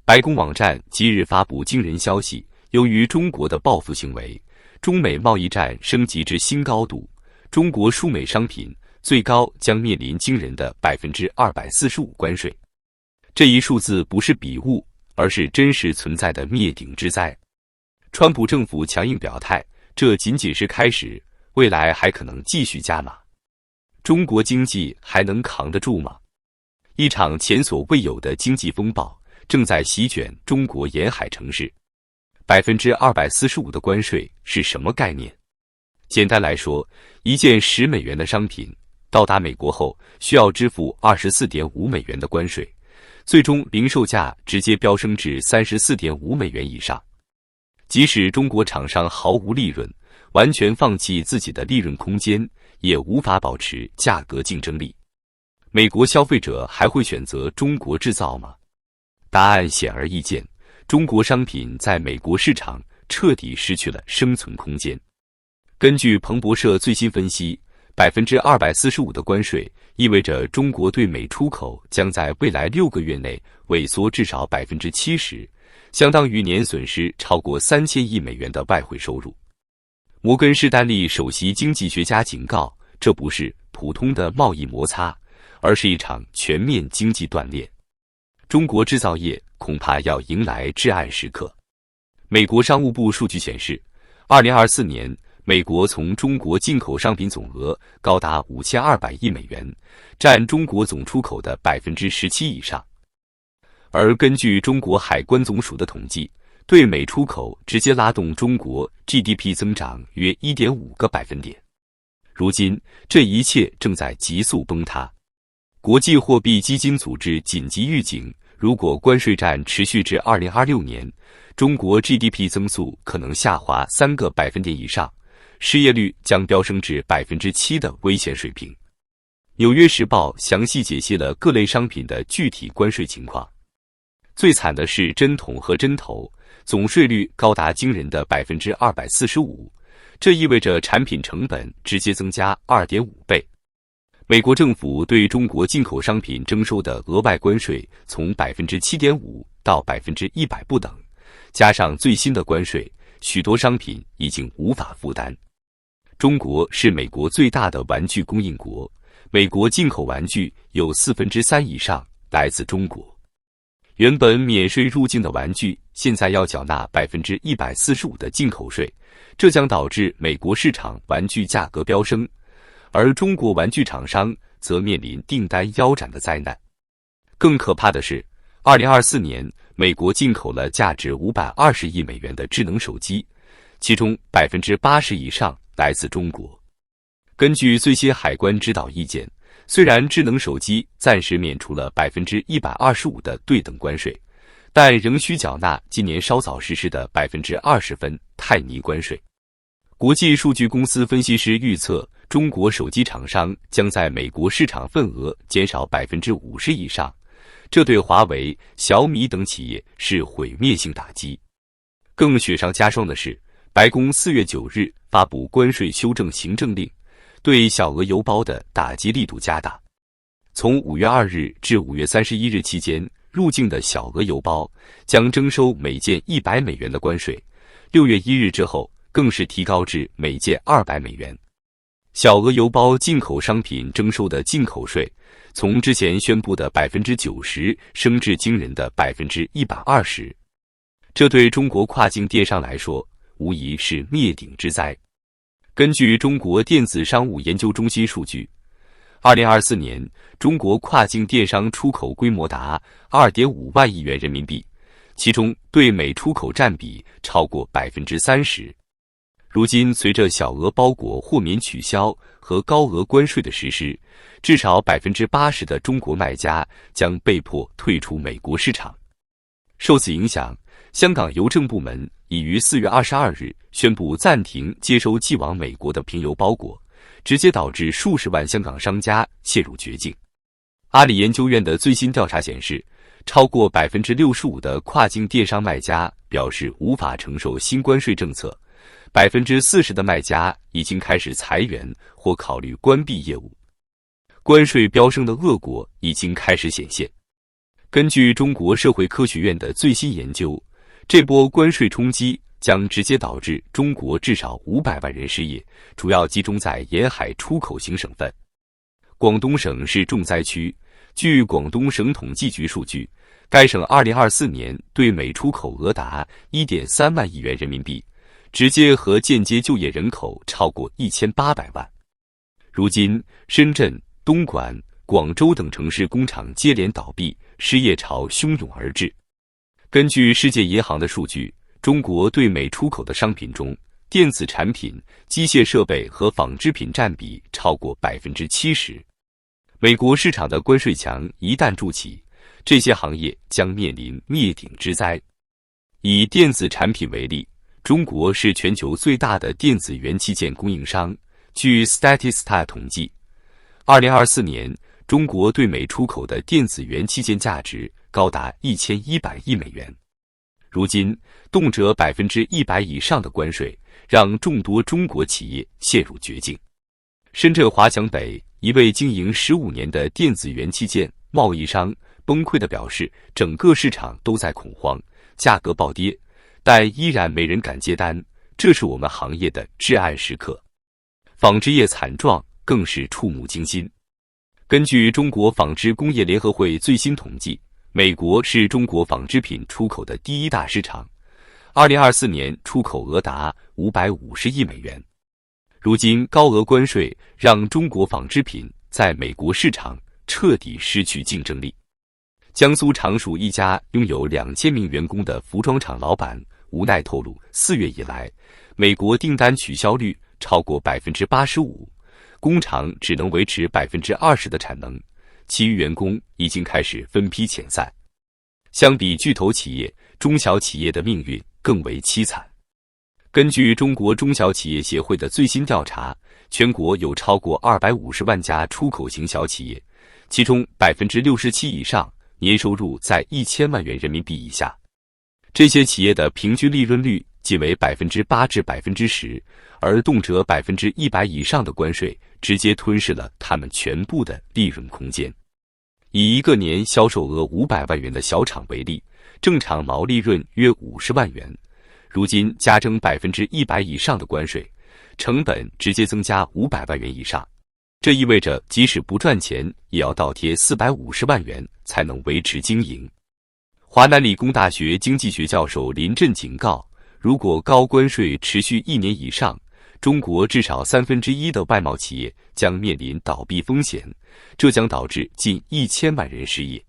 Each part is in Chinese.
白宫网站即日发布惊人消息，由于中国的报复行为，中美贸易战升级至新高度，中国输美商品最高将面临惊人的245%关税。这一数字不是笔误，而是真实存在的灭顶之灾。川普政府强硬表态，这仅仅是开始，未来还可能继续加码。中国经济还能扛得住吗？一场前所未有的经济风暴正在席卷中国沿海城市。245%的关税是什么概念？简单来说，一件10美元的商品到达美国后，需要支付24.5美元的关税，最终零售价直接飙升至34.5美元以上。即使中国厂商毫无利润，完全放弃自己的利润空间，也无法保持价格竞争力。美国消费者还会选择中国制造吗？答案显而易见，中国商品在美国市场彻底失去了生存空间。根据彭博社最新分析，245%的关税意味着中国对美出口将在未来6个月内萎缩至少70%，相当于年损失超过3000亿美元的外汇收入。摩根士丹利首席经济学家警告，这不是普通的贸易摩擦，而是一场全面经济断裂。中国制造业恐怕要迎来至暗时刻。美国商务部数据显示，2024年美国从中国进口商品总额高达5200亿美元，占中国总出口的17%以上。而根据中国海关总署的统计，对美出口直接拉动中国 GDP 增长约 1.5个百分点。如今，这一切正在急速崩塌。国际货币基金组织紧急预警，如果关税战持续至2026年，中国 GDP 增速可能下滑3个百分点以上，失业率将飙升至7%的危险水平。纽约时报详细解析了各类商品的具体关税情况。最惨的是针筒和针头，总税率高达惊人的245%，这意味着产品成本直接增加 2.5 倍。美国政府对中国进口商品征收的额外关税从 7.5% 到 100% 不等，加上最新的关税，许多商品已经无法负担。中国是美国最大的玩具供应国，美国进口玩具有3/4以上来自中国。原本免税入境的玩具，现在要缴纳 145% 的进口税，这将导致美国市场玩具价格飙升，而中国玩具厂商则面临订单腰斩的灾难。更可怕的是，2024年美国进口了价值520亿美元的智能手机，其中 80% 以上来自中国。根据最新海关指导意见，虽然智能手机暂时免除了 125% 的对等关税，但仍需缴纳今年稍早实施的 20%分泰尼关税。国际数据公司分析师预测，中国手机厂商将在美国市场份额减少 50% 以上，这对华为、小米等企业是毁灭性打击。更雪上加霜的是，白宫4月9日发布关税修正行政令，对小额邮包的打击力度加大。从5月2日至5月31日期间入境的小额邮包将征收每件100美元的关税，6月1日之后更是提高至每件200美元。小额邮包进口商品征收的进口税从之前宣布的 90% 升至惊人的 120%， 这对中国跨境电商来说无疑是灭顶之灾。根据中国电子商务研究中心数据，2024年中国跨境电商出口规模达 2.5 万亿元人民币，其中对美出口占比超过 30%。如今随着小额包裹豁免取消和高额关税的实施，至少 80% 的中国卖家将被迫退出美国市场。受此影响，香港邮政部门已于4月22日宣布暂停接收寄往美国的平邮包裹，直接导致数十万香港商家陷入绝境。阿里研究院的最新调查显示，超过 65% 的跨境电商卖家表示无法承受新关税政策，40% 的卖家已经开始裁员或考虑关闭业务。关税飙升的恶果已经开始显现。根据中国社会科学院的最新研究，这波关税冲击将直接导致中国至少500万人失业，主要集中在沿海出口型省份。广东省是重灾区，据广东省统计局数据，该省2024年对美出口额达 1.3 万亿元人民币，直接和间接就业人口超过1800万。如今，深圳、东莞、广州等城市工厂接连倒闭，失业潮汹涌而至。根据世界银行的数据，中国对美出口的商品中，电子产品、机械设备和纺织品占比超过 70%。美国市场的关税墙一旦筑起，这些行业将面临灭顶之灾。以电子产品为例，中国是全球最大的电子元器件供应商。据 Statista 统计，2024年中国对美出口的电子元器件价值高达1100亿美元。如今，动辄100%以上的关税，让众多中国企业陷入绝境。深圳华强北一位经营15年的电子元器件贸易商崩溃地表示，整个市场都在恐慌，价格暴跌，但依然没人敢接单，这是我们行业的至暗时刻。纺织业惨状更是触目惊心。根据中国纺织工业联合会最新统计，美国是中国纺织品出口的第一大市场，2024年出口额达550亿美元。如今高额关税让中国纺织品在美国市场彻底失去竞争力。江苏常熟一家拥有2000名员工的服装厂老板无奈透露，4月以来，美国订单取消率超过 85%， 工厂只能维持 20% 的产能，其余员工已经开始分批遣散。相比巨头企业，中小企业的命运更为凄惨。根据中国中小企业协会的最新调查，全国有超过250万家出口型小企业，其中 67% 以上年收入在1000万元人民币以下。这些企业的平均利润率仅为 8%至 10%， 而动辄 100% 以上的关税直接吞噬了他们全部的利润空间。以一个年销售额500万元的小厂为例，正常毛利润约50万元，如今加征 100% 以上的关税，成本直接增加500万元以上。这意味着即使不赚钱，也要倒贴450万元才能维持经营。华南理工大学经济学教授林振警告，如果高关税持续1年以上，中国至少1/3的外贸企业将面临倒闭风险，这将导致近1000万人失业。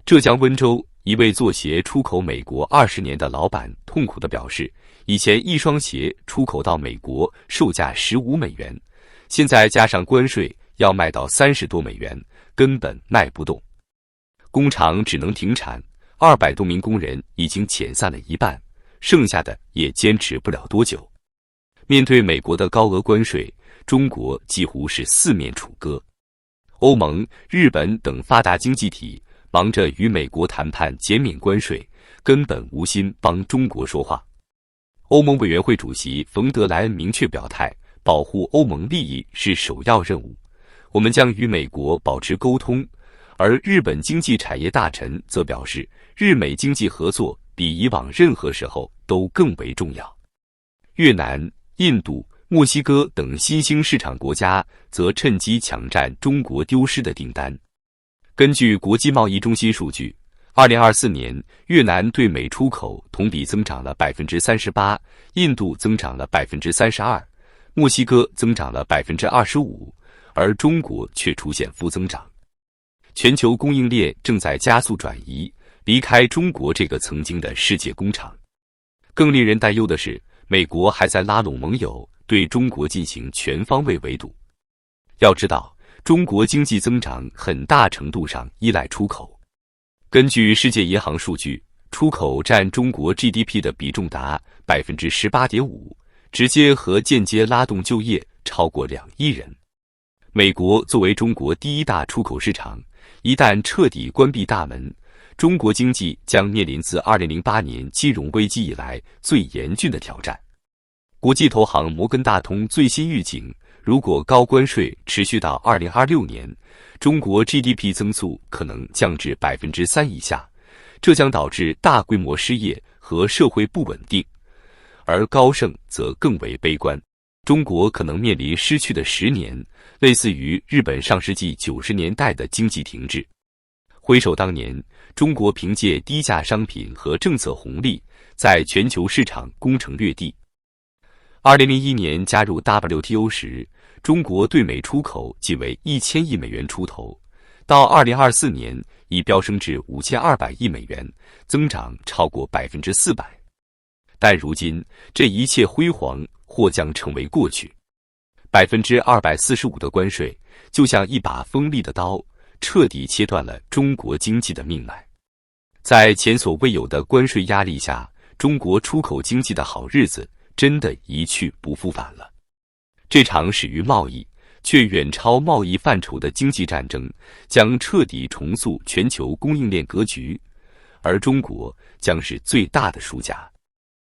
浙江温州一位做鞋出口美国20年的老板痛苦地表示，以前一双鞋出口到美国售价15美元，现在加上关税要卖到30多美元，根本卖不动。工厂只能停产，200多名工人已经遣散了一半，剩下的也坚持不了多久。面对美国的高额关税，中国几乎是四面楚歌。欧盟、日本等发达经济体忙着与美国谈判减免关税，根本无心帮中国说话。欧盟委员会主席冯德莱恩明确表态，保护欧盟利益是首要任务，我们将与美国保持沟通。而日本经济产业大臣则表示，日美经济合作比以往任何时候都更为重要。越南、印度、墨西哥等新兴市场国家则趁机抢占中国丢失的订单。根据国际贸易中心数据，2024年越南对美出口同比增长了 38%， 印度增长了 32%， 墨西哥增长了 25%， 而中国却出现负增长。全球供应链正在加速转移，离开中国这个曾经的世界工厂。更令人担忧的是，美国还在拉拢盟友，对中国进行全方位围堵。要知道，中国经济增长很大程度上依赖出口。根据世界银行数据，出口占中国 GDP 的比重达 18.5%， 直接和间接拉动就业超过2亿人。美国作为中国第一大出口市场，一旦彻底关闭大门，中国经济将面临自2008年金融危机以来最严峻的挑战。国际投行摩根大通最新预警，如果高关税持续到2026年，中国 GDP 增速可能降至3%以下，这将导致大规模失业和社会不稳定。而高盛则更为悲观，中国可能面临失去的10年，类似于日本上世纪90年代的经济停滞。回首当年，中国凭借低价商品和政策红利，在全球市场攻城略地。2001年加入 WTO 时，中国对美出口仅为1000亿美元出头，到2024年已飙升至5200亿美元，增长超过400%。但如今，这一切辉煌或将成为过去。245%的关税，就像一把锋利的刀，彻底切断了中国经济的命脉。在前所未有的关税压力下，中国出口经济的好日子真的一去不复返了。这场始于贸易，却远超贸易范畴的经济战争，将彻底重塑全球供应链格局，而中国将是最大的输家。